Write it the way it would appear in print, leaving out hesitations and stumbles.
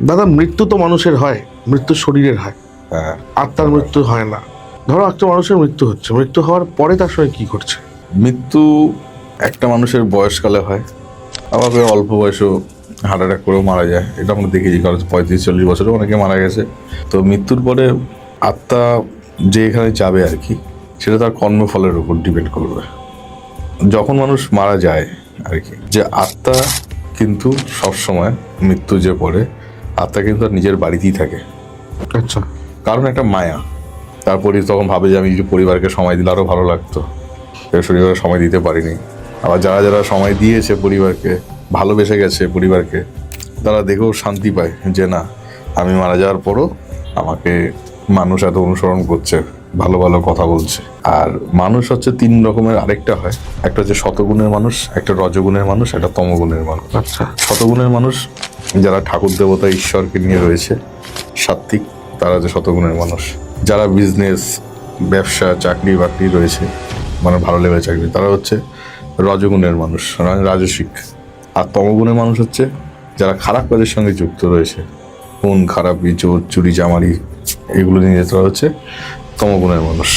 দাদা, মৃত্যু তো মানুষের হয়, মৃত্যু শরীরের হয়, হ্যাঁ, আত্মার মৃত্যু হয় না। ধরো একটা মানুষের মৃত্যু হচ্ছে, মৃত্যু হওয়ার পরে তার সঙ্গে কি ঘটছে? মৃত্যু একটা মানুষের বয়সকালে হয়, আবার কেউ অল্প বয়সেও হার্ট অ্যাটাক করেও মারা যায়। এটা আমরা দেখেছি, কারণ 35-40 বছরেও অনেকে মারা গেছে। তো মৃত্যুর পরে আত্মা যে এখানে যাবে আর কি, সেটা তার কর্মফলের উপর ডিপেন্ড করবে। যখন মানুষ মারা যায় আর কি, যে আত্মা কিন্তু সবসময় মৃত্যু যে পড়ে, আত্মা কিন্তু তার নিজের বাড়িতেই থাকে। আচ্ছা। কারণ একটা মায়া, তারপরে তখন ভাবে যে আমি যদি পরিবারকে সময় দিলে আরও ভালো লাগতো, পরিবারে সময় দিতে পারিনি। আবার যারা যারা সময় দিয়েছে পরিবারকে, ভালোবেসে গেছে পরিবারকে, তারা দেখেও শান্তি পায় যে না, আমি মারা যাওয়ার পরও আমাকে মানুষ এত অনুসরণ করছে, ভালো ভালো কথা বলছে। আর মানুষ হচ্ছে 3 রকমের, আরেকটা হয়, একটা হচ্ছে শতগুণের মানুষ, একটা রজগুণের মানুষ, একটা তমগুণের মানুষ। আচ্ছা। শতগুণের মানুষ যারা ঠাকুর দেবতা ঈশ্বরকে নিয়ে রয়েছে, সাত্ত্বিক, তারা হচ্ছে শতগুণের মানুষ। যারা বিজনেস, ব্যবসা, চাকরি বাকরি রয়েছে, মানে ভালো লেভেলের চাকরি, তারা হচ্ছে রজগুণের মানুষ, রাজসিক। আর তমগুণের মানুষ হচ্ছে যারা খারাপ কাজের সঙ্গে যুক্ত রয়েছে, খুন খারাপি, চোর চুরি চামারি, এগুলো নিয়ে তারা হচ্ছে তমগুণের মানুষ।